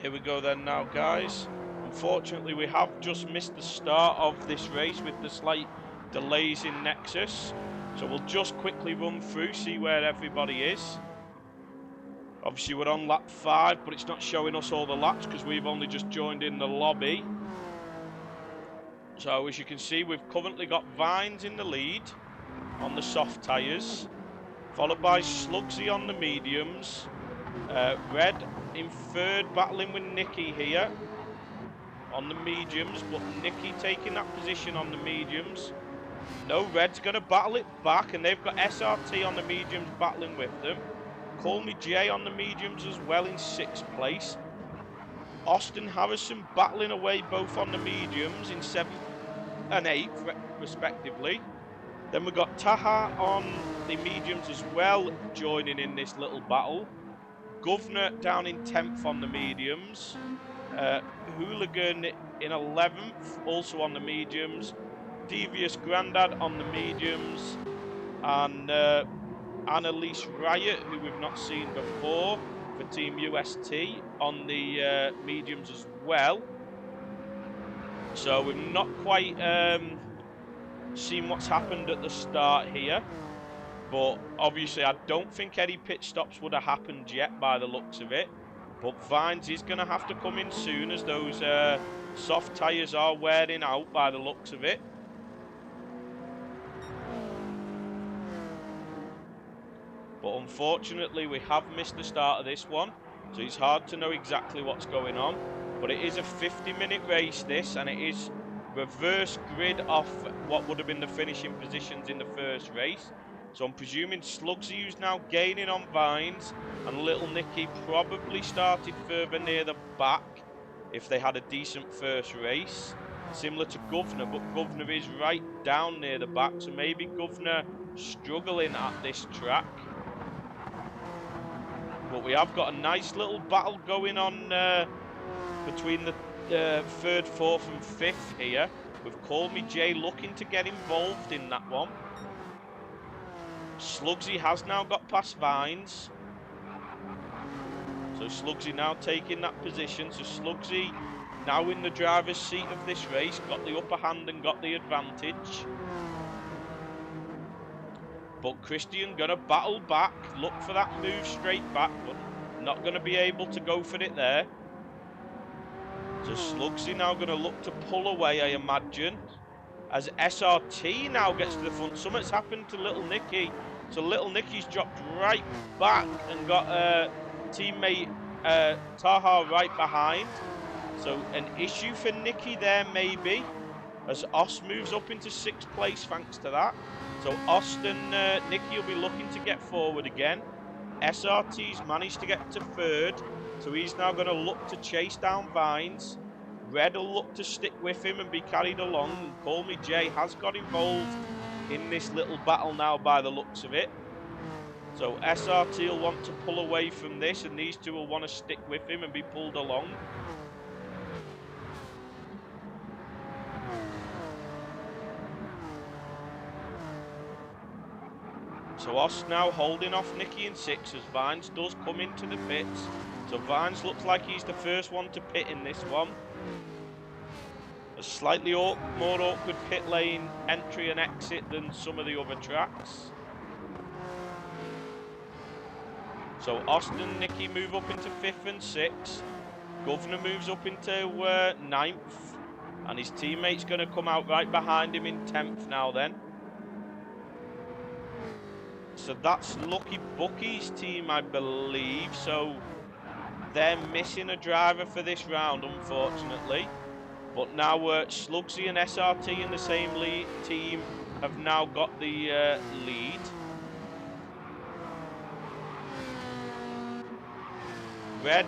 Here we go then now, guys. Unfortunately, we have just missed the start of this race with the slight delays in Nexus. So we'll just quickly run through, see where everybody is. Obviously, we're on lap 5, but it's not showing us all the laps because we've only just joined in the lobby. So as you can see, we've currently got Vines in the lead on the soft tyres, followed by Slugsy on the mediums. Red in third, battling with Nicky here on the mediums, but Nicky taking that position on the mediums. No, Red's going to battle it back, and they've got SRT on the mediums battling with them. Call Me Jay on the mediums as well in 6th place. Austin Harrison battling away both on the mediums in 7th and 8th respectively. Then we've got Taha on the mediums as well, joining in this little battle. Governor down in 10th on the mediums. Hooligan in 11th, also on the mediums. Devious Grandad on the mediums. And Annalise Riot, who we've not seen before, for Team UST on the mediums as well. So we've not quite seen what's happened at the start here. But obviously, I don't think any pit stops would have happened yet by the looks of it. But Vines is going to have to come in soon, as those soft tyres are wearing out by the looks of it. But unfortunately, we have missed the start of this one. So it's hard to know exactly what's going on. But it is a 50-minute race, this, and it is reverse grid off what would have been the finishing positions in the first race. So I'm presuming Slugsy, who's now gaining on Vines, and Little Nicky probably started further near the back if they had a decent first race. Similar to Governor, but Governor is right down near the back, so maybe Governor struggling at this track. But we have got a nice little battle going on between the 3rd, 4th and 5th here, with Call Me Jay looking to get involved in that one. Slugsy has now got past Vines. So Slugsy now taking that position. So Slugsy now in the driver's seat of this race, got the upper hand and got the advantage. But Christian gonna battle back, look for that move straight back, but not gonna be able to go for it there. So Slugsy now gonna look to pull away, I imagine, as SRT now gets to the front. Something's happened to Little Nicky. So Little Nicky's dropped right back and got teammate Taha right behind. So an issue for Nicky there maybe, as Os moves up into 6th place thanks to that. So Austin, Nicky will be looking to get forward again. SRT's managed to get to 3rd, so he's now going to look to chase down Vines. Red will look to stick with him and be carried along. And Call Me Jay has got involved in this little battle now by the looks of it. So SRT will want to pull away from this, and these two will want to stick with him and be pulled along. So Os now holding off Nicky in 6 as Vines does come into the pits. So Vines looks like he's the first one to pit in this one. A slightly more awkward pit lane entry and exit than some of the other tracks. So Austin and Nicky move up into 5th and 6th. Governor moves up into 9th. And his teammate's going to come out right behind him in 10th now then. So that's Lucky Bucky's team, I believe. So they're missing a driver for this round, unfortunately. But now Slugsy and SRT in the same team have now got the lead. Red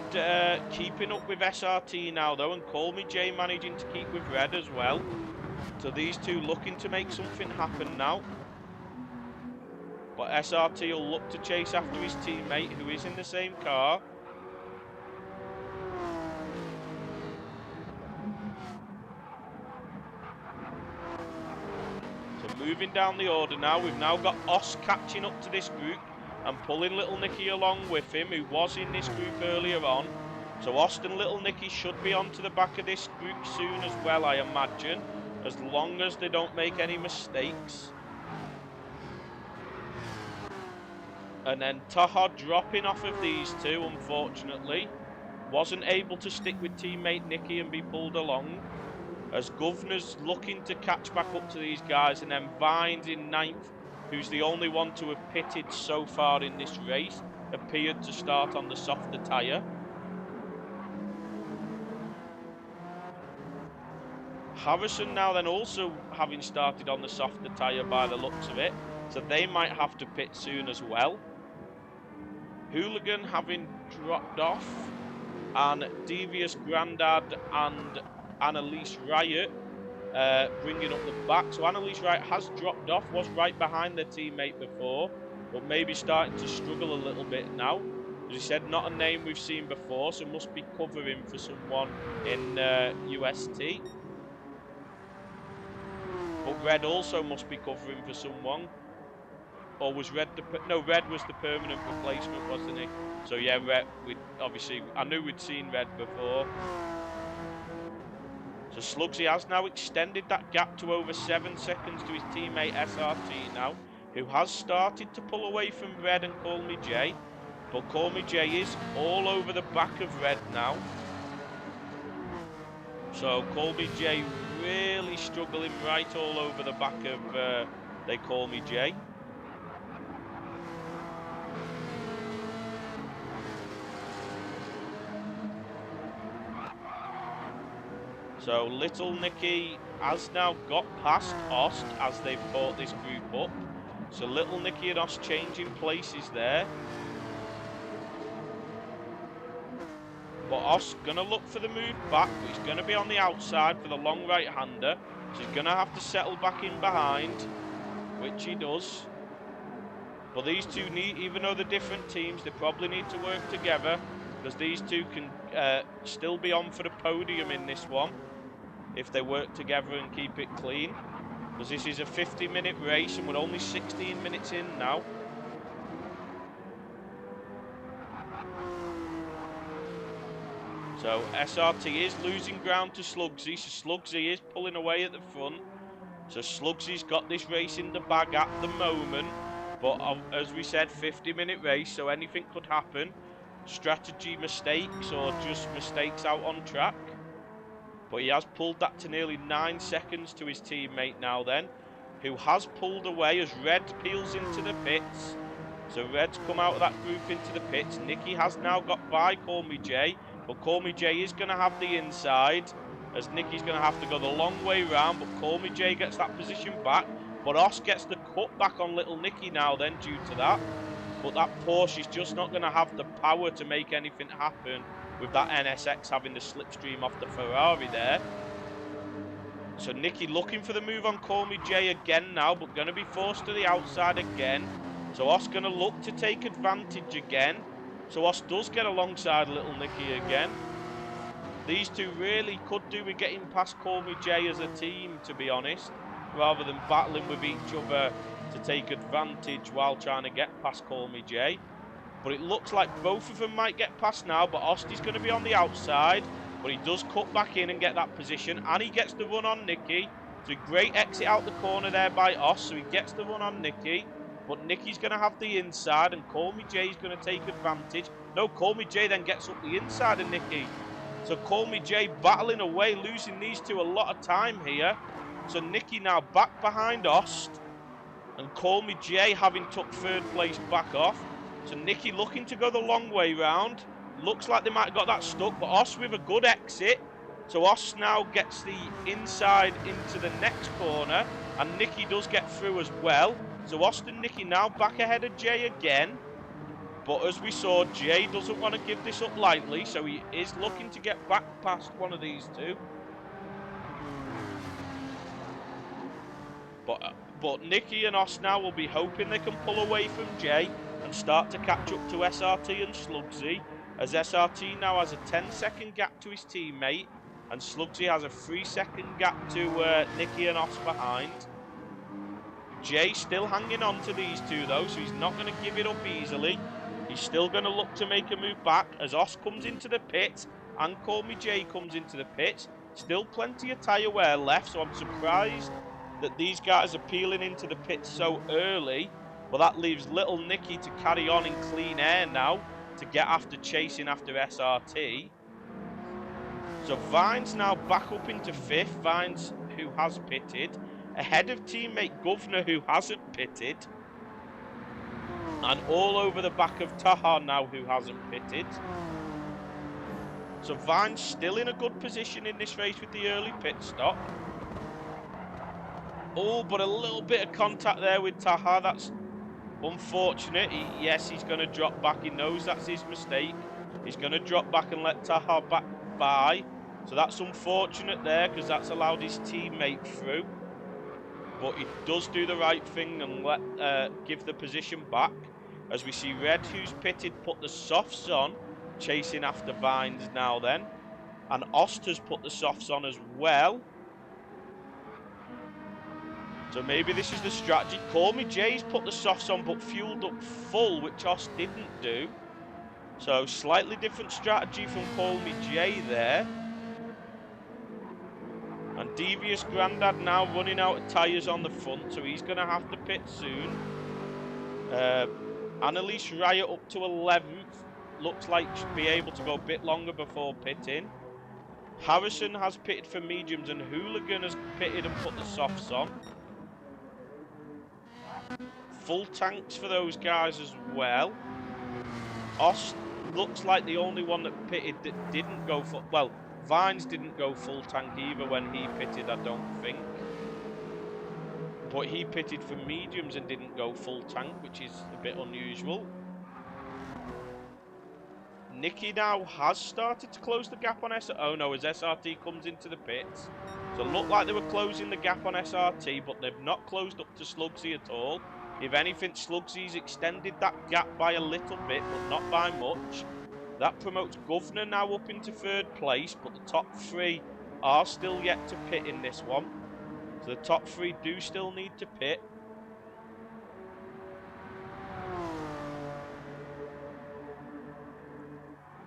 keeping up with SRT now though, and Call Me J managing to keep with Red as well. So these two looking to make something happen now. But SRT will look to chase after his teammate who is in the same car. So moving down the order now, we've now got Os catching up to this group and pulling Little Nicky along with him, who was in this group earlier on. So Austin and Little Nicky should be onto the back of this group soon as well, I imagine, as long as they don't make any mistakes. And then Taha dropping off of these two, unfortunately. Wasn't able to stick with teammate Nicky and be pulled along. As Governor's looking to catch back up to these guys, and then Vines in 9th, who's the only one to have pitted so far in this race, appeared to start on the softer tyre. Harrison now then also having started on the softer tyre by the looks of it, so they might have to pit soon as well. Hooligan having dropped off, and Devious Grandad and Annalise Riot bringing up the back. So Annalise Riot has dropped off, was right behind their teammate before, but maybe starting to struggle a little bit now. As he said, not a name we've seen before, so must be covering for someone in UST. But Red also must be covering for someone. Or was Red no, Red was the permanent replacement, wasn't he? So yeah, Red, obviously, I knew we'd seen Red before. So Slugsy has now extended that gap to over 7 seconds to his teammate SRT now, who has started to pull away from Red and Call Me J. But Call Me J is all over the back of Red now. So Call Me J really struggling right all over the back of They Call Me J. So Little Nicky has now got past Ost as they've caught this group up. So Little Nicky and Ost changing places there. But Ost's going to look for the move back, but he's going to be on the outside for the long right-hander. So he's going to have to settle back in behind, which he does. But these two need, even though they're different teams, they probably need to work together, because these two can still be on for the podium in this one if they work together and keep it clean. Because this is a 50-minute race and we're only 16 minutes in now. So SRT is losing ground to Slugsy, so Slugsy is pulling away at the front. So Slugsy's got this race in the bag at the moment, but as we said, 50-minute race, so anything could happen. Strategy mistakes or just mistakes out on track. But he has pulled that to nearly 9 seconds to his teammate now then, who has pulled away as Red peels into the pits. So Red's come out of that group into the pits. Nicky has now got by Call Me J, but Call Me J is going to have the inside, as Nicky's going to have to go the long way round, but Call Me J gets that position back. But Os gets the cut back on Little Nicky now then due to that. But that Porsche is just not going to have the power to make anything happen with that NSX having the slipstream off the Ferrari there. So Nicky looking for the move on Call Me J again now, but going to be forced to the outside again. So Os going to look to take advantage again. So Os does get alongside Little Nicky again. These two really could do with getting past Call Me J as a team, to be honest, rather than battling with each other to take advantage while trying to get past Call Me J. But it looks like both of them might get past now, but Osty's going to be on the outside. But he does cut back in and get that position. And he gets the run on Nicky. So great exit out the corner there by Os. So he gets the run on Nicky. But Nicky's going to have the inside. And Call Me Jay's going to take advantage. No, Call Me Jay then gets up the inside of Nicky. So Call Me Jay battling away, losing these two a lot of time here. So Nicky now back behind Ost. And Call Me Jay having took third place back off. So Nicky looking to go the long way round. Looks like they might have got that stuck, but Ost with a good exit. So Ost now gets the inside into the next corner. And Nicky does get through as well. So Ost and Nicky now back ahead of Jay again. But as we saw, Jay doesn't want to give this up lightly. So he is looking to get back past one of these two. But Nicky and Ost now will be hoping they can pull away from Jay and start to catch up to SRT and Slugsy, as SRT now has a 10-second gap to his teammate and Slugsy has a 3-second gap to Nicky and Ost behind. Jay still hanging on to these two though, so he's not going to give it up easily. He's still going to look to make a move back as Ost comes into the pit and Call Me Jay comes into the pit. Still plenty of tyre wear left, so I'm surprised that these guys are peeling into the pit so early. Well, that leaves little Nicky to carry on in clean air now to get after chasing after SRT. So Vines now back up into 5th. Vines, who has pitted, ahead of teammate Governor, who hasn't pitted. And all over the back of Taha now, who hasn't pitted. So Vines still in a good position in this race with the early pit stop. Oh, but a little bit of contact there with Taha. That's unfortunate. Yes, he's going to drop back. He knows that's his mistake. He's going to drop back and let Taha back by. So that's unfortunate there because that's allowed his teammate through. But he does do the right thing and give the position back. As we see Red, who's pitted, put the softs on, chasing after Vines now then. And Ost has put the softs on as well. So maybe this is the strategy. Call Me Jay's put the softs on but fueled up full, which Ost didn't do. So slightly different strategy from Call Me Jay there. And Devious Grandad now running out of tyres on the front, so he's going to have to pit soon. Annalise Riot up to 11th. Looks like she'll be able to go a bit longer before pitting. Harrison has pitted for mediums and Hooligan has pitted and put the softs on. Full tanks for those guys as well. Ost looks like the only one that pitted that didn't go for... Well, Vines didn't go full tank either when he pitted, I don't think. But he pitted for mediums and didn't go full tank, which is a bit unusual. Nicky now has started to close the gap on SRT. Oh no, as SRT comes into the pits. So it looked like they were closing the gap on SRT, but they've not closed up to Slugsy at all. If anything, Slugsy's extended that gap by a little bit, but not by much. That promotes Governor now up into 3rd place, but the top 3 are still yet to pit in this one. So the top 3 do still need to pit.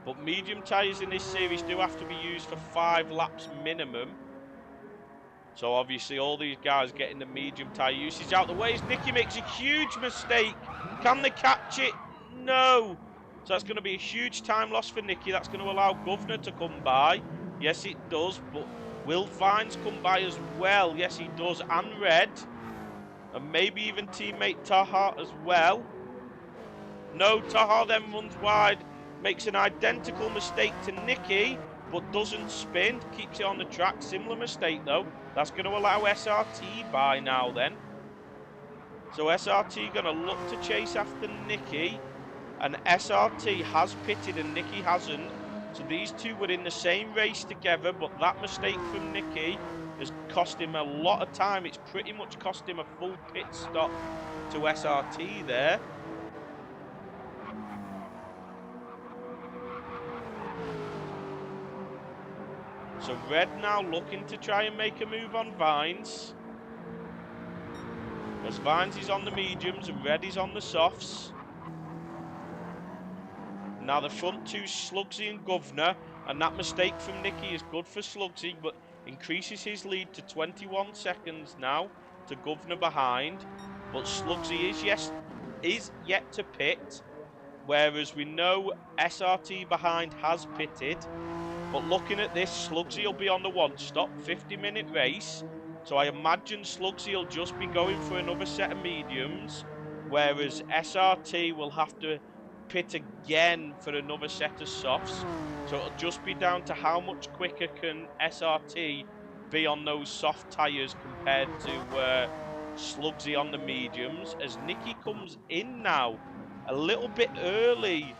But medium tyres in this series do have to be used for 5 laps minimum. So obviously all these guys getting the medium tyre usage out the way. As Nicky makes a huge mistake. Can they catch it? No. So that's going to be a huge time loss for Nicky. That's going to allow Governor to come by. Yes, it does. But will Vines come by as well? Yes, he does. And Red. And maybe even teammate Taha as well. No, Taha then runs wide. Makes an identical mistake to Nicky. But doesn't spin. Keeps it on the track. Similar mistake though. That's going to allow SRT by now then. So SRT going to look to chase after Nicky. And SRT has pitted and Nicky hasn't. So these two were in the same race together, but that mistake from Nicky has cost him a lot of time. It's pretty much cost him a full pit stop to SRT there. So Red now looking to try and make a move on Vines. As Vines is on the mediums and Red is on the softs. Now the front 2, Slugsy and Governor. And that mistake from Nicky is good for Slugsy, but increases his lead to 21 seconds now to Governor behind. But Slugsy is yet to pit, whereas we know SRT behind has pitted. But looking at this, Slugsy will be on the one stop, 50-minute race. So I imagine Slugsy will just be going for another set of mediums, whereas SRT will have to pit again for another set of softs. So it'll just be down to how much quicker can SRT be on those soft tyres compared to Slugsy on the mediums. As Nicky comes in now a little bit early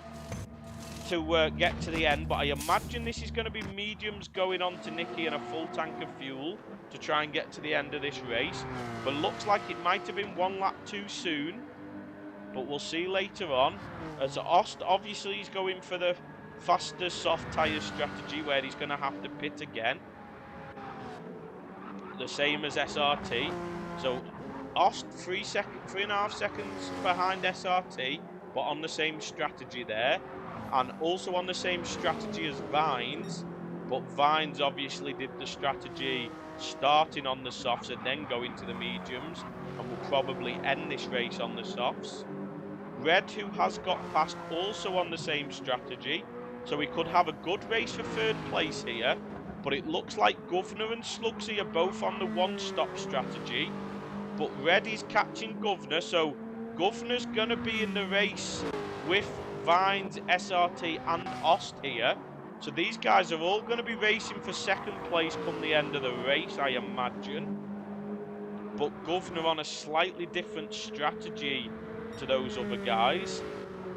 to get to the end, but I imagine this is going to be mediums going on to Nicky and a full tank of fuel to try and get to the end of this race. But looks like it might have been one lap too soon, but we'll see later on. As Ost obviously is going for the faster soft tyre strategy where he's going to have to pit again, the same as SRT. So Ost 3.5 seconds behind SRT, but on the same strategy there. And also on the same strategy as Vines, but Vines obviously did the strategy starting on the softs and then going to the mediums, and will probably end this race on the softs. Red, who has got past, also on the same strategy, so we could have a good race for third place here, but it looks like Governor and Slugsy are both on the one-stop strategy, but Red is catching Governor, so Governor's going to be in the race with Vines, SRT and Ost here. So these guys are all going to be racing for second place come the end of the race, I imagine. But Governor on a slightly different strategy to those other guys.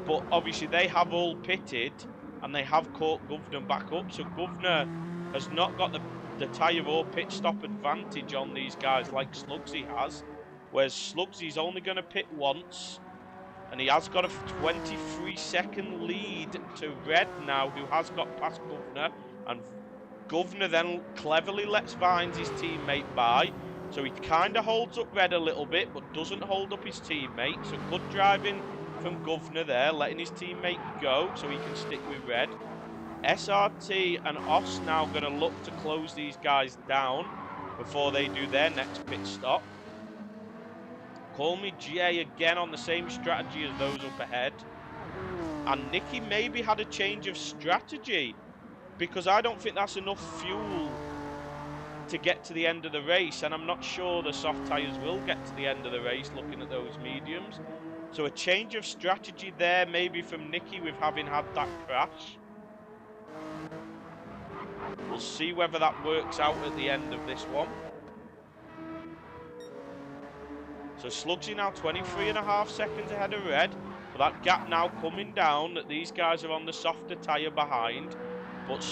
But obviously they have all pitted and they have caught Governor back up. So Governor has not got the tyre or pit stop advantage on these guys like Slugsy has. Whereas Slugsy's only going to pit once. And he has got a 23-second lead to Red now, who has got past Governor. And Governor then cleverly lets Vines, his teammate, by. So he kind of holds up Red a little bit, but doesn't hold up his teammate. So good driving from Governor there, letting his teammate go so he can stick with Red. SRT and Ost now going to look to close these guys down before they do their next pit stop. Call me Jay again on the same strategy as those up ahead. And Nicky maybe had a change of strategy, because I don't think that's enough fuel to get to the end of the race, and I'm not sure the soft tyres will get to the end of the race looking at those mediums. So a change of strategy there maybe from Nicky with having had that crash. We'll see whether that works out at the end of this one. So Slugsy now 23.5 seconds ahead of Red. But that gap now coming down, that these guys are on the softer tyre behind. But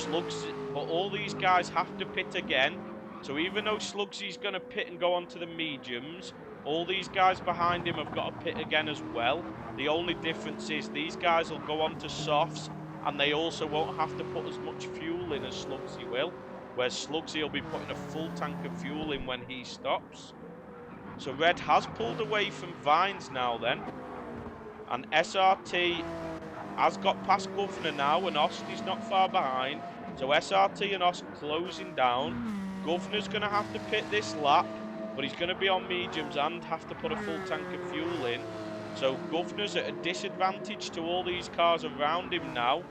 all these guys have to pit again. So even though Slugsy's going to pit and go on to the mediums, all these guys behind him have got to pit again as well. The only difference is these guys will go on to softs, and they also won't have to put as much fuel in as Slugsy will. Whereas Slugsy will be putting a full tank of fuel in when he stops. So Red has pulled away from Vines now then. And SRT has got past Governor now, and Ost is not far behind. So SRT and Ost closing down. Governor's going to have to pit this lap, but he's going to be on mediums and have to put a full tank of fuel in. So Governor's at a disadvantage to all these cars around him now.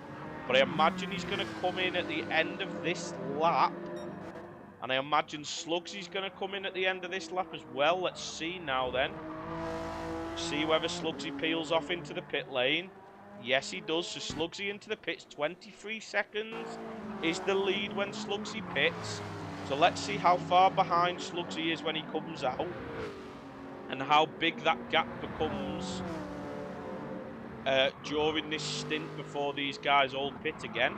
But I imagine he's going to come in at the end of this lap. And I imagine Slugsy's going to come in at the end of this lap as well. Let's see now then. See whether Slugsy peels off into the pit lane. Yes, he does. So Slugsy into the pits. 23 seconds is the lead when Slugsy pits. So let's see how far behind Slugsy is when he comes out. And how big that gap becomes during this stint before these guys all pit again.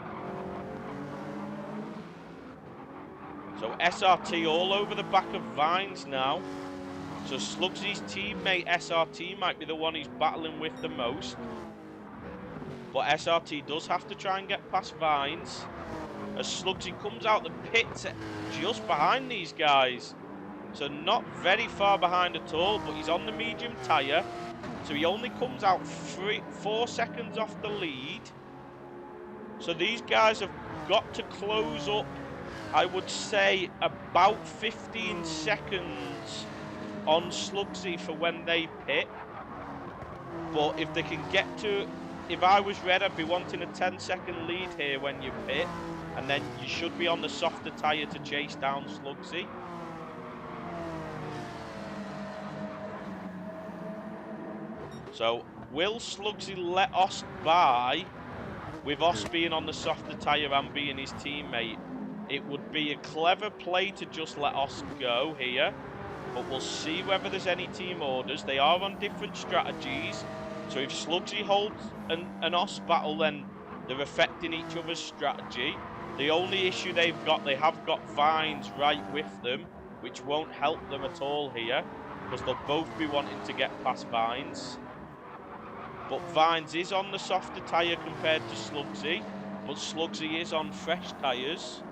So SRT all over the back of Vines now. So Slugsy's teammate SRT might be the one he's battling with the most. But SRT does have to try and get past Vines. As Slugsy comes out the pits just behind these guys. So not very far behind at all, but he's on the medium tyre. So he only comes out 4 seconds off the lead. So these guys have got to close up, I would say, about 15 seconds on Slugsy for when they pit. But if they can get to, if I was Red, I'd be wanting a 10-second lead here when you pit. And then you should be on the softer tyre to chase down Slugsy. So, will Slugsy let Ost by with Ost being on the softer tyre and being his teammate? It would be a clever play to just let Ost go here. But we'll see whether there's any team orders. They are on different strategies. So if Slugsy holds an Ost battle, then they're affecting each other's strategy. The only issue they have got Vines right with them, which won't help them at all here, because they'll both be wanting to get past Vines. But Vines is on the softer tyre compared to Slugsy, but Slugsy is on fresh tyres.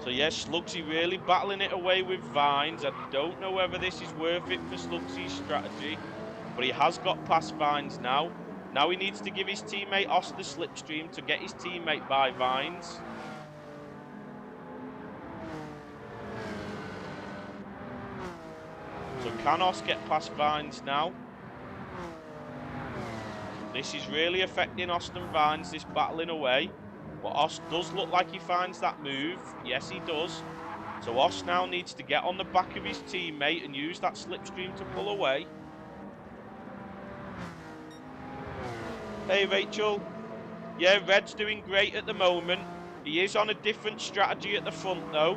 So yes, Slugsy really battling it away with Vines. I don't know whether this is worth it for Slugsy's strategy, but he has got past Vines now. Now he needs to give his teammate Ost the slipstream to get his teammate by Vines. So can Ost get past Vines now? This is really affecting Ost and Vines, this battling away. But Ost does look like he finds that move. Yes, he does. So Ost now needs to get on the back of his teammate and use that slipstream to pull away. Hey, Rachel. Yeah, Red's doing great at the moment. He is on a different strategy at the front, though.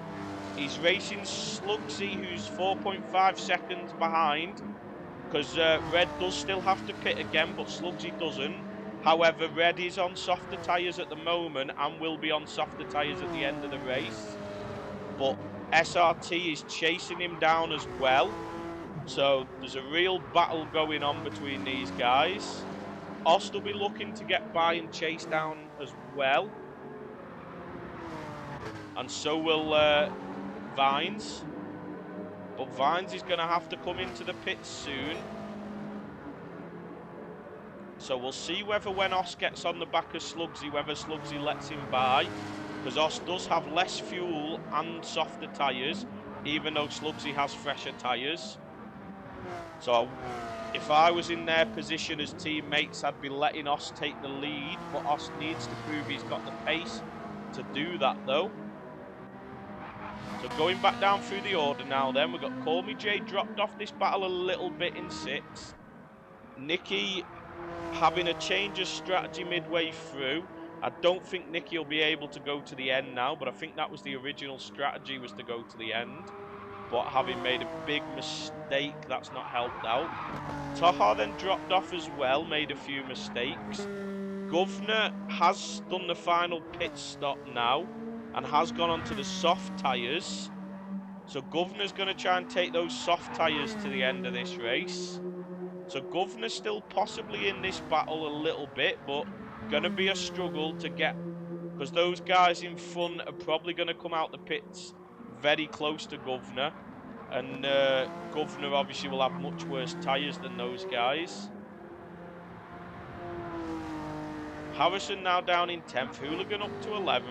He's racing Slugsy, who's 4.5 seconds behind. Because Red does still have to pit again, but Slugsy doesn't. However, Red is on softer tyres at the moment and will be on softer tyres at the end of the race. But SRT is chasing him down as well. So there's a real battle going on between these guys. Ost will be looking to get by and chase down as well. And so will Vines. But Vines is going to have to come into the pits soon. So we'll see whether when Ost gets on the back of Slugsy, whether Slugsy lets him by. Because Ost does have less fuel and softer tyres, even though Slugsy has fresher tyres. So if I was in their position as teammates, I'd be letting Ost take the lead. But Ost needs to prove he's got the pace to do that, though. So going back down through the order now then, we've got Call Me J dropped off this battle a little bit in 6th. Nicky having a change of strategy midway through. I don't think Nicky will be able to go to the end now, but I think that was the original strategy, was to go to the end. But having made a big mistake, that's not helped out. Tahar then dropped off as well, made a few mistakes. Governor has done the final pit stop now and has gone onto the soft tyres. So Governor's going to try and take those soft tyres to the end of this race. So Governor's still possibly in this battle a little bit, but going to be a struggle to get, because those guys in front are probably going to come out the pits very close to Governor. And Governor obviously will have much worse tyres than those guys. Harrison now down in 10th, Hooligan up to 11th.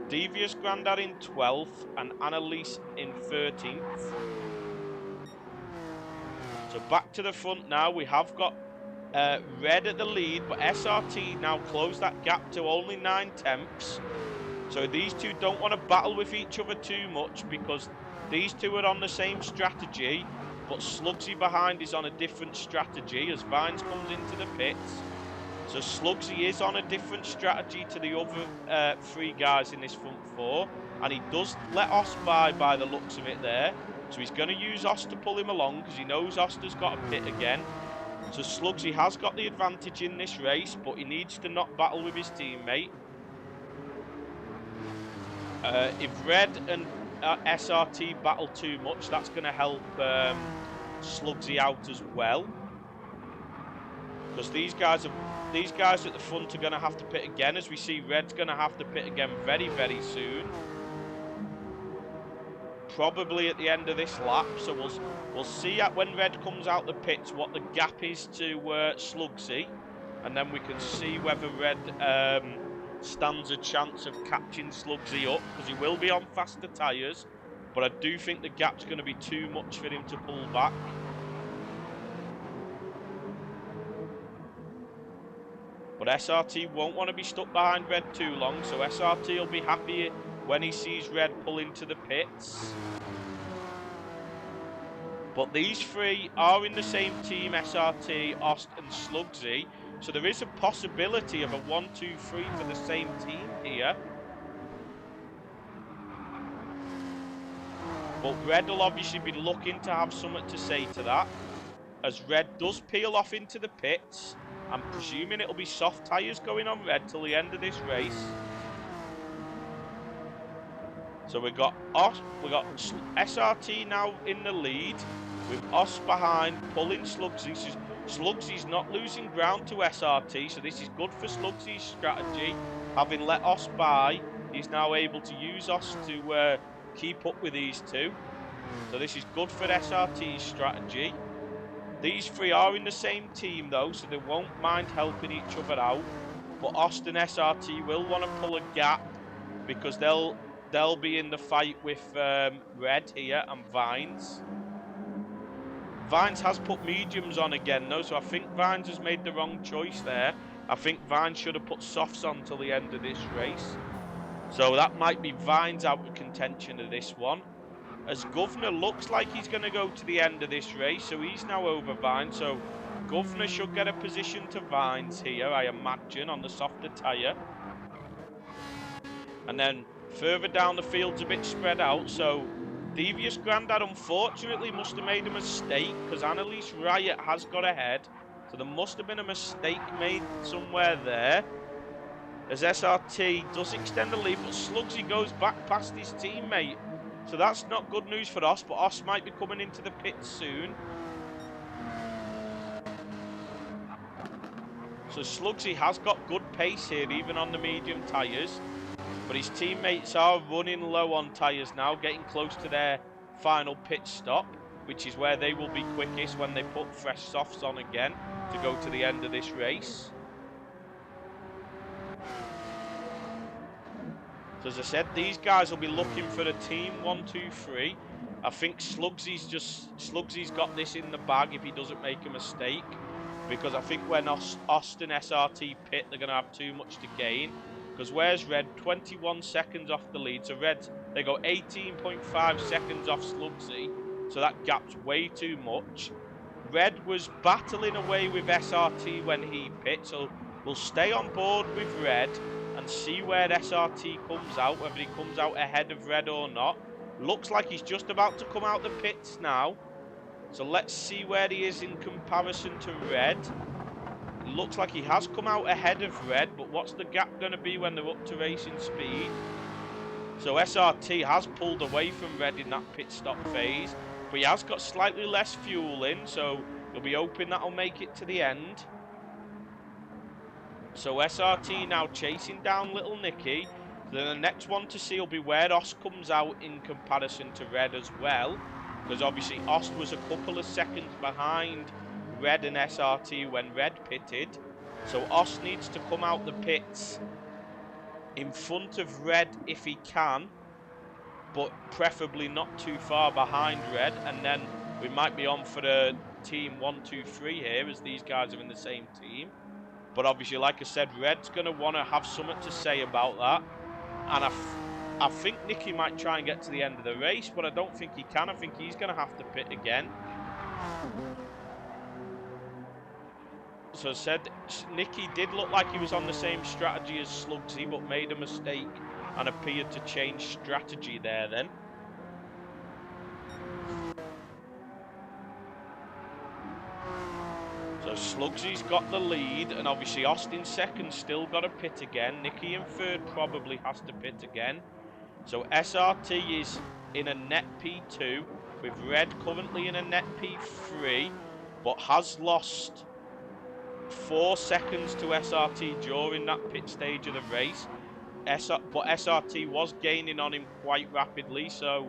Devious Grandad in 12th and Annalise in 13th. So back to the front now. We have got Red at the lead, but SRT now closed that gap to only 9/10. So these two don't want to battle with each other too much, because these two are on the same strategy, but Slugsy behind is on a different strategy as Vines comes into the pits. So Slugsy is on a different strategy to the other 3 guys in this front 4. And he does let Ost by the looks of it there. So he's going to use Ost to pull him along, because he knows Ost has got a pit again. So Slugsy has got the advantage in this race, but he needs to not battle with his teammate. If Red and SRT battle too much, that's going to help Slugsy out as well. Because these guys at the front are going to have to pit again, as we see Red's going to have to pit again very, very soon. probably at the end of this lap. So we'll see when Red comes out the pits what the gap is to Slugsy, and then we can see whether Red stands a chance of catching Slugsy up, because he will be on faster tyres, but I do think the gap's going to be too much for him to pull back. But SRT won't want to be stuck behind Red too long, so SRT will be happy when he sees Red pull into the pits. But these three are in the same team, SRT, Ost and Slugsy, so there is a possibility of a 1-2-3 for the same team here. But Red will obviously be looking to have something to say to that, as Red does peel off into the pits. I'm presuming it'll be soft tyres going on Red till the end of this race. So we've got SRT now in the lead, with Os behind, pulling Slugsy. Slugsy's not losing ground to SRT, so this is good for Slugsy's strategy. Having let Os by, he's now able to use Os to keep up with these two. So this is good for SRT's strategy. These three are in the same team though, so they won't mind helping each other out. But Ost and SRT will want to pull a gap, because they'll be in the fight with Red here and Vines. Vines has put mediums on again though, so I think Vines has made the wrong choice there. I think Vines should have put softs on till the end of this race. So that might be Vines out of contention of this one. As Governor looks like he's going to go to the end of this race, so he's now over Vines. So Governor should get a position to Vines here, I imagine, on the softer tyre. And then further down the field's a bit spread out, so Devious Grandad unfortunately must have made a mistake, because Annalise Riot has got ahead. So there must have been a mistake made somewhere there, as SRT does extend the lead, but Slugsy goes back past his teammate. So that's not good news for Os, but Os might be coming into the pits soon. So Slugsy has got good pace here, even on the medium tyres. But his teammates are running low on tyres now, getting close to their final pit stop, which is where they will be quickest when they put fresh softs on again to go to the end of this race. So as I said, these guys will be looking for the team 1-2-3. I think Slugsy's got this in the bag if he doesn't make a mistake, because I think when Austin SRT pit, they're going to have too much to gain. Because where's Red? 21 seconds off the lead. So Red, they go 18.5 seconds off Slugsy. So that gap's way too much. Red was battling away with SRT when he pit, so we'll stay on board with Red and see where SRT comes out, whether he comes out ahead of Red or not. Looks like he's just about to come out the pits now. So let's see where he is in comparison to Red. It looks like he has come out ahead of Red, but what's the gap going to be when they're up to racing speed? So SRT has pulled away from Red in that pit stop phase, but he has got slightly less fuel in, so you'll be hoping that'll make it to the end. So SRT now chasing down Little Nicky. The next one to see will be where Ost comes out in comparison to Red as well, because obviously Ost was a couple of seconds behind Red and SRT when Red pitted. So Ost needs to come out the pits in front of Red if he can, but preferably not too far behind Red, and then we might be on for the team 1-2-3 here, as these guys are in the same team. But obviously, like I said, Red's going to want to have something to say about that. And I think Nicky might try and get to the end of the race, but I don't think he can. I think he's going to have to pit again. So I said, Nicky did look like he was on the same strategy as Slugsy, but made a mistake and appeared to change strategy there then. So Slugsy's got the lead, and obviously Austin second still got to pit again. Nicky in third probably has to pit again. So SRT is in a net P2, with Red currently in a net P3, but has lost 4 seconds to SRT during that pit stage of the race. But SRT was gaining on him quite rapidly, so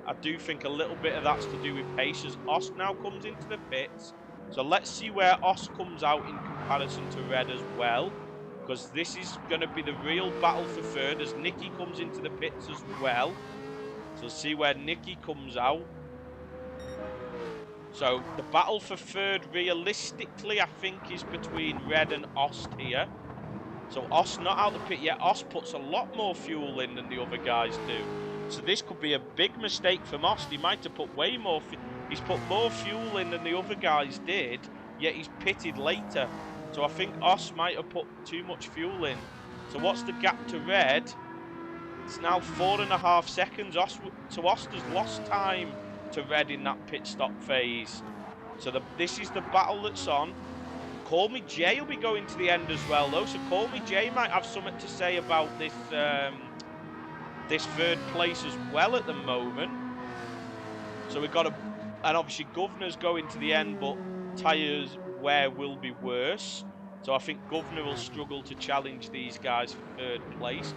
I do think a little bit of that's to do with pace as Ost now comes into the pits. So let's see where Ost comes out in comparison to Red as well, because this is going to be the real battle for third as Nicky comes into the pits as well. So see where Nicky comes out. So the battle for third realistically I think is between Red and Ost here. So Ost not out the pit yet. Ost puts a lot more fuel in than the other guys do. So this could be a big mistake from Ost. He might have put way more. He's put more fuel in than the other guys did, yet he's pitted later. So I think Ost might have put too much fuel in. So what's the gap to Red? It's now 4.5 seconds. Ost has lost time to Red in that pit stop phase. So this is the battle that's on. Call Me Jay will be going to the end as well, though. So Call Me Jay might have something to say about this this third place as well at the moment. So we've got and obviously Governor's going to the end, but tyres wear will be worse. So I think Governor will struggle to challenge these guys for third place.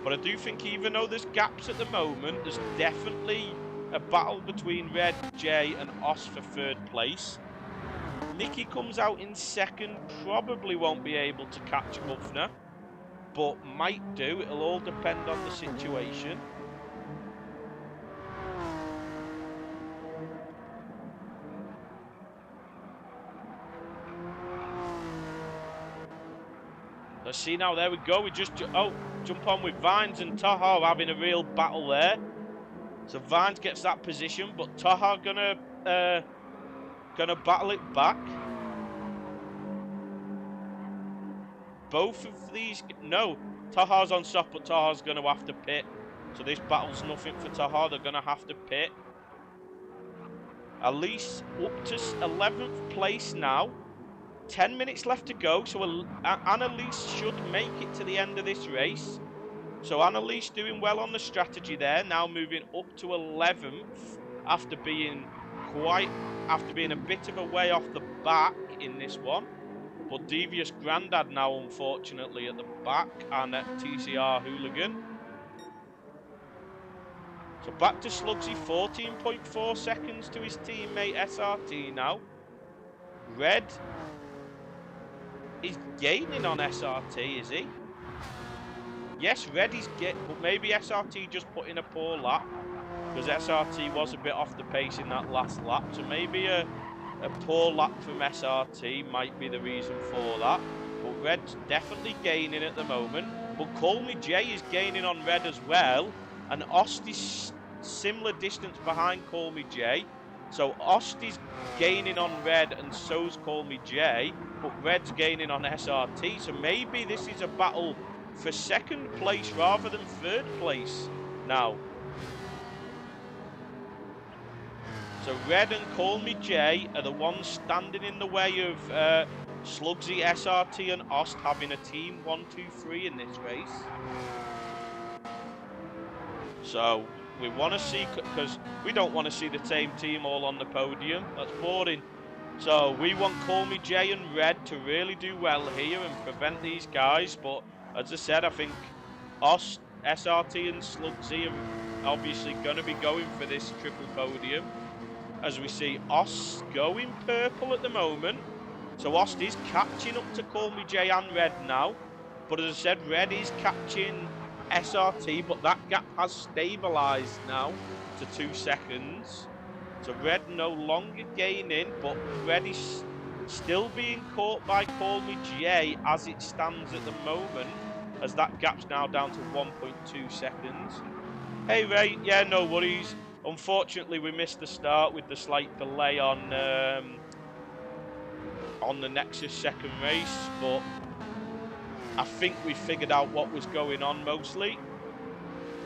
But I do think even though there's gaps at the moment, there's definitely a battle between Red, Jay and Ost for third place. Nicky comes out in second, probably won't be able to catch Governor, but might do. It'll all depend on the situation. Let's see now, there we go. We just, jump on with Vines and Taha having a real battle there. So Vines gets that position, but Taha gonna battle it back. Both of these, no, Taha's on soft, but Taha's going to have to pit. So this battle's nothing for Taha. They're going to have to pit. Alsace up to 11th place now. 10 minutes left to go. So Annalise should make it to the end of this race. So Annalise doing well on the strategy there. Now moving up to 11th after being a bit of a way off the back in this one. But Devious Grandad now, unfortunately, at the back, and at TCR Hooligan. So back to Slugsy, 14.4 seconds to his teammate SRT now. Red is gaining on SRT, is he? Yes, Red is but maybe SRT just put in a poor lap, because SRT was a bit off the pace in that last lap. So maybe a poor lap from SRT might be the reason for that. But Red's definitely gaining at the moment. But Call Me Jay is gaining on Red as well. And Ost is similar distance behind Call Me Jay. So Ost is gaining on Red and so's Call Me Jay. But Red's gaining on SRT. So maybe this is a battle for second place rather than third place now. So Red and Call Me Jay are the ones standing in the way of Slugsy, SRT and Ost having a team 1, 2, 3 in this race. So we want to see, because we don't want to see the same team all on the podium. That's boring. So we want Call Me Jay and Red to really do well here and prevent these guys. But as I said, I think Ost, SRT and Slugsy are obviously going to be going for this triple podium. As we see Ost going purple at the moment. So Ost is catching up to Call Me Jay and Red now. But as I said, Red is catching SRT, but that gap has stabilised now to 2 seconds. So Red no longer gaining, but Red is still being caught by Call Me Jay as it stands at the moment, as that gap's now down to 1.2 seconds. Hey Ray, yeah, no worries. Unfortunately, we missed the start with the slight delay on the Nexus second race, but I think we figured out what was going on mostly.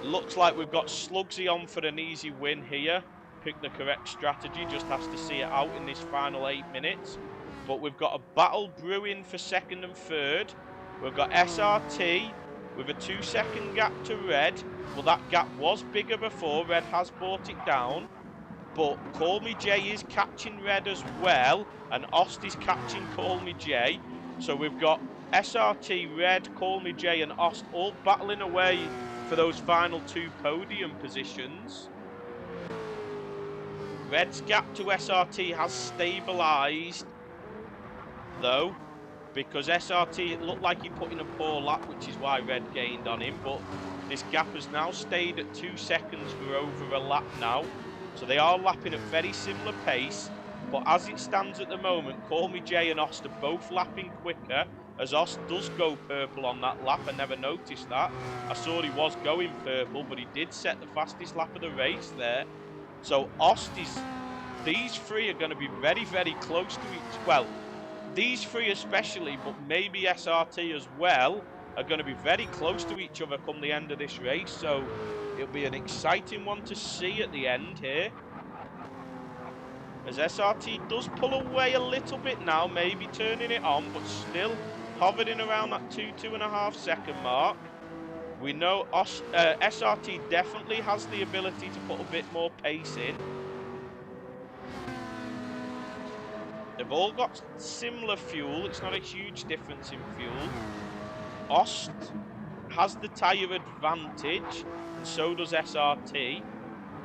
Looks like we've got Slugsy on for an easy win here. Pick the correct strategy, just has to see it out in this final 8 minutes. But we've got a battle brewing for second and third. We've got SRT with a 2-second gap to Red. Well, that gap was bigger before. Red has brought it down. But Call Me Jay is catching Red as well. And Ost is catching Call Me Jay. So we've got SRT, Red, Call Me Jay and Ost all battling away for those final 2 podium positions. Red's gap to SRT has stabilised, though, because SRT, it looked like he put in a poor lap, which is why Red gained on him, but this gap has now stayed at 2 seconds for over a lap now, so they are lapping at very similar pace, but as it stands at the moment, Call Me Jay and Ost are both lapping quicker, as Ost does go purple on that lap. I never noticed that. I saw he was going purple, but he did set the fastest lap of the race there. So Ost is, these three are going to be very, very close to each, well, these three especially, but maybe SRT as well, are going to be very close to each other come the end of this race. So it'll be an exciting one to see at the end here. As SRT does pull away a little bit now, maybe turning it on, but still hovering around that 2.5 second mark. We know SRT definitely has the ability to put a bit more pace in. They've all got similar fuel. It's not a huge difference in fuel. Ost has the tyre advantage, and so does SRT.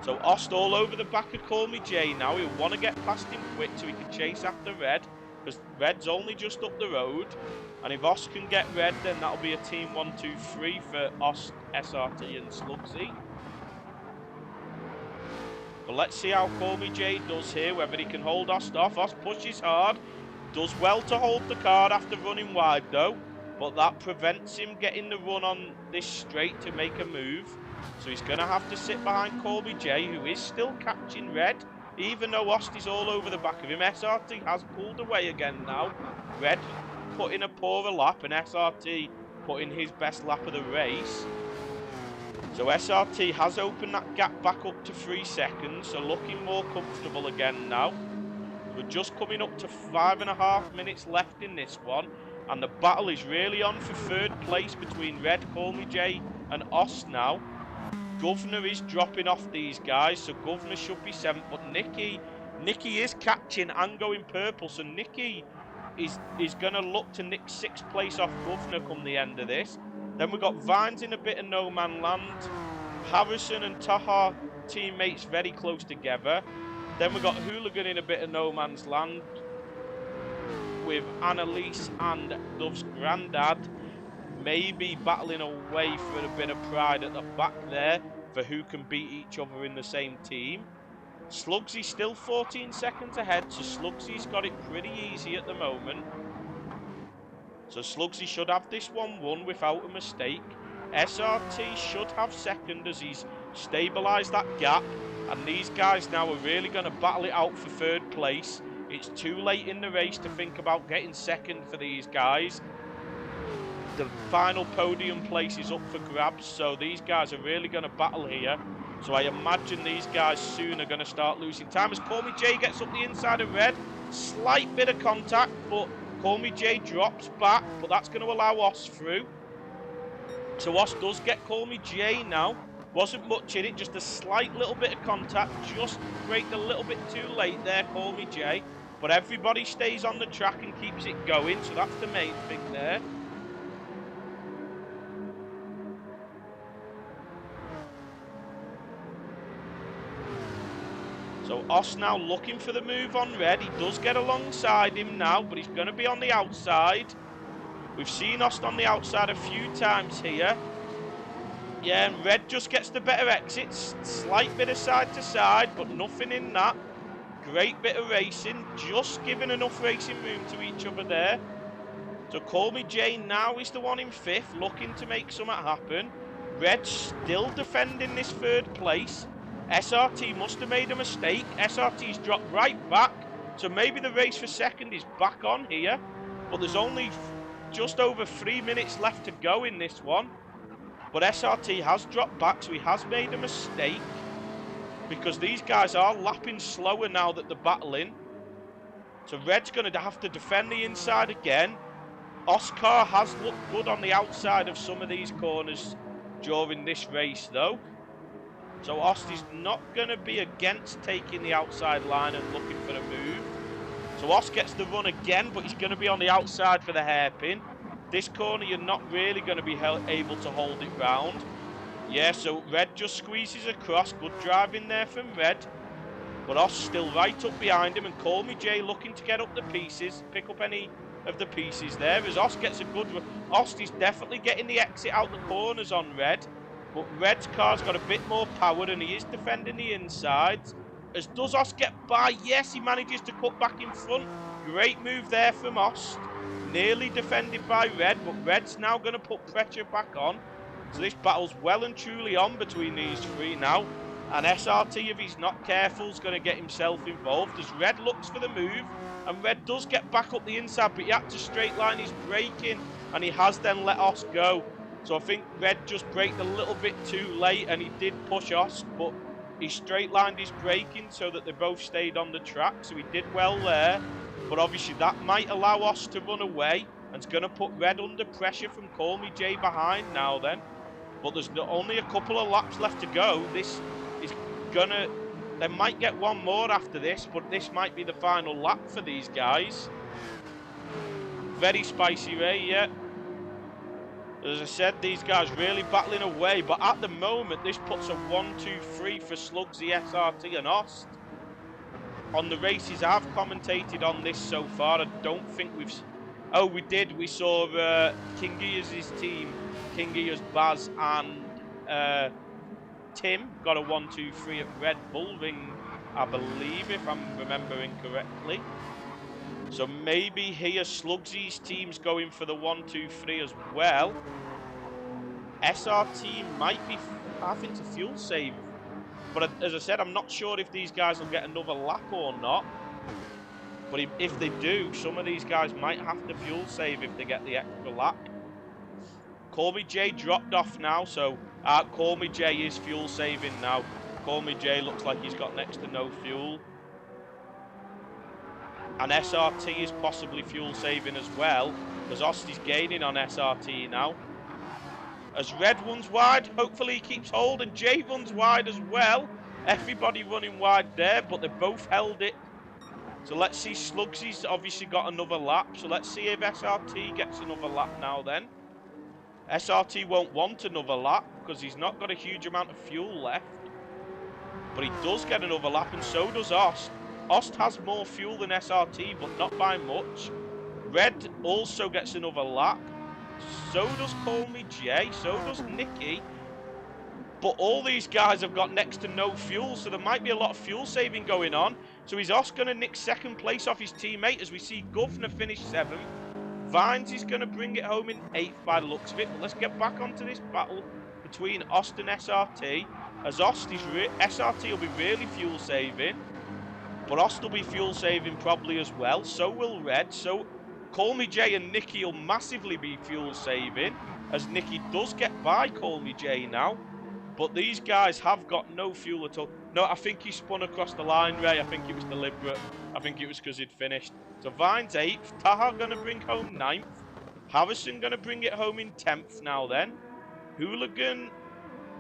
So Ost all over the back of Call Me Jay now. He'll want to get past him quick so he can chase after Red, because Red's only just up the road. And if Ost can get Red, then that'll be a team 1-2-3 for Ost, SRT and Slugsy. But let's see how Call Me Jay does here, whether he can hold Ost off. Ost pushes hard, does well to hold the car after running wide though, but that prevents him getting the run on this straight to make a move. So he's going to have to sit behind Call Me Jay, who is still catching Red, even though Ost is all over the back of him. SRT has pulled away again now. Red put in a poorer lap, and SRT put in his best lap of the race. So SRT has opened that gap back up to 3 seconds, so looking more comfortable again now. We're just coming up to 5.5 minutes left in this one, and the battle is really on for 3rd place between Red, Call Me Jay and Ost now. Governor is dropping off these guys, so Governor should be 7th, but Nicky is catching and going purple, so Nicky is going to look to nick 6th place off Governor come the end of this. Then we've got Vines in a bit of no man land. Harrison and Taha teammates very close together. Then we've got Hooligan in a bit of no man's land with Annalise and Dove's granddad maybe battling away for a bit of pride at the back there for who can beat each other in the same team. Slugsy's still 14 seconds ahead, so Slugsy's got it pretty easy at the moment. So Slugsy should have this one won without a mistake. SRT should have 2nd as he's stabilised that gap. And these guys now are really going to battle it out for 3rd place. It's too late in the race to think about getting 2nd for these guys. The final podium place is up for grabs, so these guys are really going to battle here. So I imagine these guys soon are going to start losing time as Call Me Jay gets up the inside of Red. Slight bit of contact, but Call Me Jay drops back, but that's going to allow Ost through. So Ost does get Call Me Jay now. Wasn't much in it, just a slight little bit of contact. Just braked a little bit too late there, Call Me Jay. But everybody stays on the track and keeps it going, so that's the main thing there. So Ost now looking for the move on Red. He does get alongside him now, but he's going to be on the outside. We've seen Ost on the outside a few times here. Yeah, and Red just gets the better exits. Slight bit of side to side, but nothing in that. Great bit of racing. Just giving enough racing room to each other there. So Call Me Jay now is the one in 5th, looking to make something happen. Red still defending this 3rd place. SRT must have made a mistake. SRT's dropped right back, so maybe the race for 2nd is back on here, but there's only just over 3 minutes left to go in this one. But SRT has dropped back, so he has made a mistake, because these guys are lapping slower now that they're battling. So Red's going to have to defend the inside again. Oscar has looked good on the outside of some of these corners during this race though. So Ost is not going to be against taking the outside line and looking for a move. So Ost gets the run again, but he's going to be on the outside for the hairpin. This corner, you're not really going to be able to hold it round. Yeah, so Red just squeezes across. Good driving there from Red. But Os still right up behind him, and Call Me Jay looking to get up the pieces, pick up any of the pieces there. As Os gets a good run. Os is definitely getting the exit out the corners on Red, but Red's car's got a bit more power and he is defending the insides. As does Os get by? Yes, he manages to cut back in front. Great move there from Os. Nearly defended by Red, but Red's now going to put pressure back on. So this battle's well and truly on between these three now. And SRT, if he's not careful, is going to get himself involved as Red looks for the move. And Red does get back up the inside, but he had to straight line his braking, and he has then let Os go. So I think Red just braked a little bit too late, and he did push Os, but he straight lined his braking so that they both stayed on the track. So he did well there. But obviously that might allow Os to run away, and it's going to put Red under pressure from Call Me Jay behind now then. But there's only a couple of laps left to go. This is gonna, they might get one more after this, but this might be the final lap for these guys. Very spicy Ray, yeah. As I said, these guys really battling away, but at the moment this puts a 1-2-3 for Slugsy, SRT and Ost. On the races I've commentated on this so far, I don't think we've... Oh, we did. We saw King Gears' team, King Gears, Baz and Tim got a 1-2-3 at Red Bull Ring, I believe, if I'm remembering correctly. So maybe here Slugsy's team's going for the 1-2-3 as well. SRT might be having to fuel save. But as I said, I'm not sure if these guys will get another lap or not. But if they do, some of these guys might have to fuel save if they get the extra lap. Call Me Jay dropped off now, so Call Me Jay is fuel saving now. Call Me Jay looks like he's got next to no fuel. And SRT is possibly fuel saving as well, because Osti's gaining on SRT now. As Red runs wide, hopefully he keeps hold, and Jay runs wide as well. Everybody running wide there, but they both held it. So let's see, Slugsy's obviously got another lap, so let's see if SRT gets another lap now then. SRT won't want another lap, because he's not got a huge amount of fuel left. But he does get another lap, and so does Ost. Ost has more fuel than SRT, but not by much. Red also gets another lap. So does Call Me Jay. So does Nicky. But all these guys have got next to no fuel, so there might be a lot of fuel saving going on. So is Ost going to nick second place off his teammate as we see Governor finish 7th. Vines is going to bring it home in 8th by the looks of it. But let's get back onto this battle between Ost and SRT. As Ost is SRT will be really fuel saving. But Ost will be fuel saving probably as well. So will Red. So Call Me Jay and Nicky will massively be fuel saving, as Nicky does get by Call Me Jay now. But these guys have got no fuel at all. No, I think he spun across the line, Ray. I think it was deliberate. I think it was because he'd finished. So Vine's 8th. Taha going to bring home 9th. Harrison going to bring it home in 10th now then. Hooligan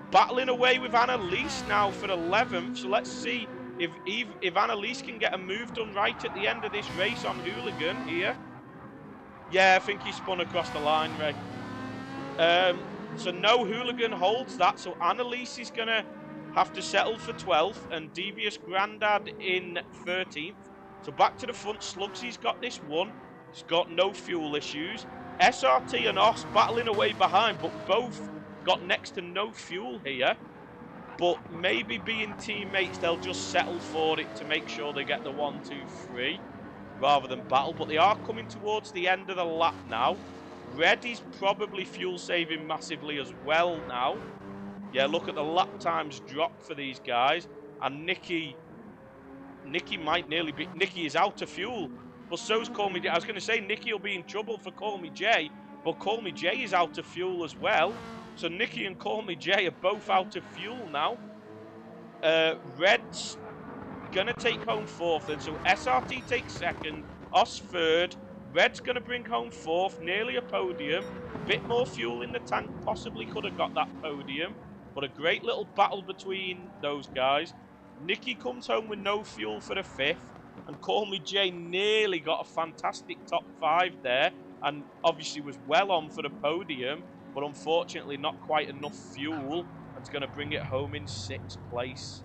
battling away with Annalise now for 11th. So let's see if Annalise can get a move done right at the end of this race on Hooligan here. Yeah, I think he spun across the line, Ray. So no, Hooligan holds that. So Annalise is going to have to settle for 12th and Devious Grandad in 13th. So back to the front. Slugsy's got this one. He's got no fuel issues. SRT and Ost battling away behind, but both got next to no fuel here. But maybe being teammates, they'll just settle for it to make sure they get the 1, 2, 3 rather than battle. But they are coming towards the end of the lap now. Red is probably fuel saving massively as well now. Yeah, look at the lap times drop for these guys. And Nicky might nearly be... Nicky is out of fuel. But so's Call Me Jay. I was going to say Nicky will be in trouble for Call Me Jay. But Call Me Jay is out of fuel as well. So Nicky and Call Me Jay are both out of fuel now. Red's going to take home 4th. And so SRT takes 2nd. Os 3rd. Red's going to bring home 4th. Nearly a podium. Bit more fuel in the tank. Possibly could have got that podium. But a great little battle between those guys. Nicky comes home with no fuel for the 5th. And Call Me Jay nearly got a fantastic top 5 there. And obviously was well on for the podium. But unfortunately not quite enough fuel. It's going to bring it home in 6th place.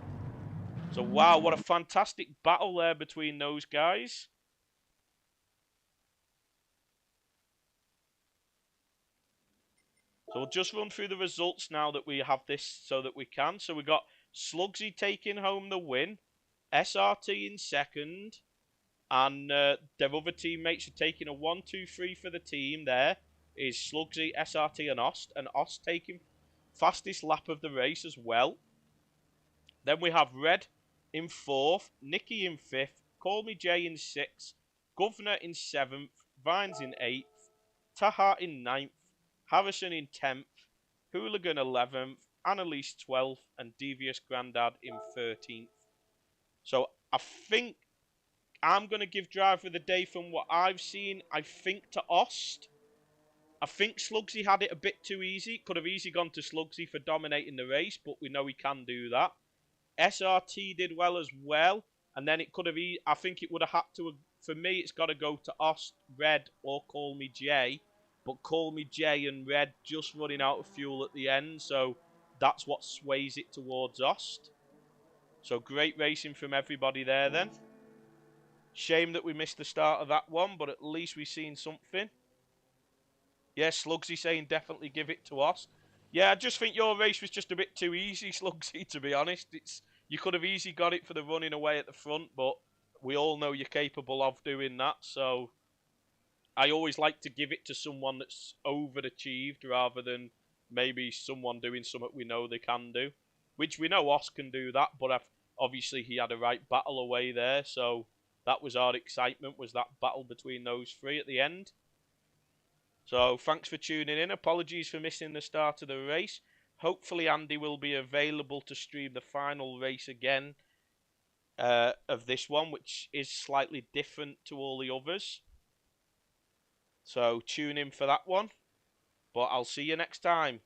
So, wow, what a fantastic battle there between those guys. So we'll just run through the results now that we have this so that we can. So we got Slugsy taking home the win, SRT in second, and their other teammates are taking a 1-2-3 for the team. There is Slugsy, SRT, and Ost taking fastest lap of the race as well. Then we have Red in fourth, Nicky in fifth, Call Me Jay in sixth, Governor in seventh, Vines in eighth, Taha in ninth, Harrison in 10th, Hooligan 11th, Annalise 12th, and Devious Grandad in 13th. So I think I'm going to give driver of the day from what I've seen, I think to Ost. I think Slugsy had it a bit too easy. Could have easily gone to Slugsy for dominating the race, but we know he can do that. SRT did well as well, and then it could have. I think it would have had to. For me, it's got to go to Ost, Red, or Call Me Jay. But Call Me Jay and Red just running out of fuel at the end, so that's what sways it towards Ost. So great racing from everybody there then. Shame that we missed the start of that one, but at least we've seen something. Yes, yeah, Slugsy saying definitely give it to us. Yeah, I just think your race was just a bit too easy, Slugsy, to be honest. You could have easily got it for the running away at the front, but we all know you're capable of doing that, so I always like to give it to someone that's overachieved rather than maybe someone doing something we know they can do. Which we know Os can do that, but obviously he had a right battle away there, so that was our excitement, was that battle between those three at the end. So thanks for tuning in. Apologies for missing the start of the race. Hopefully Andy will be available to stream the final race again of this one, which is slightly different to all the others. So tune in for that one. But I'll see you next time.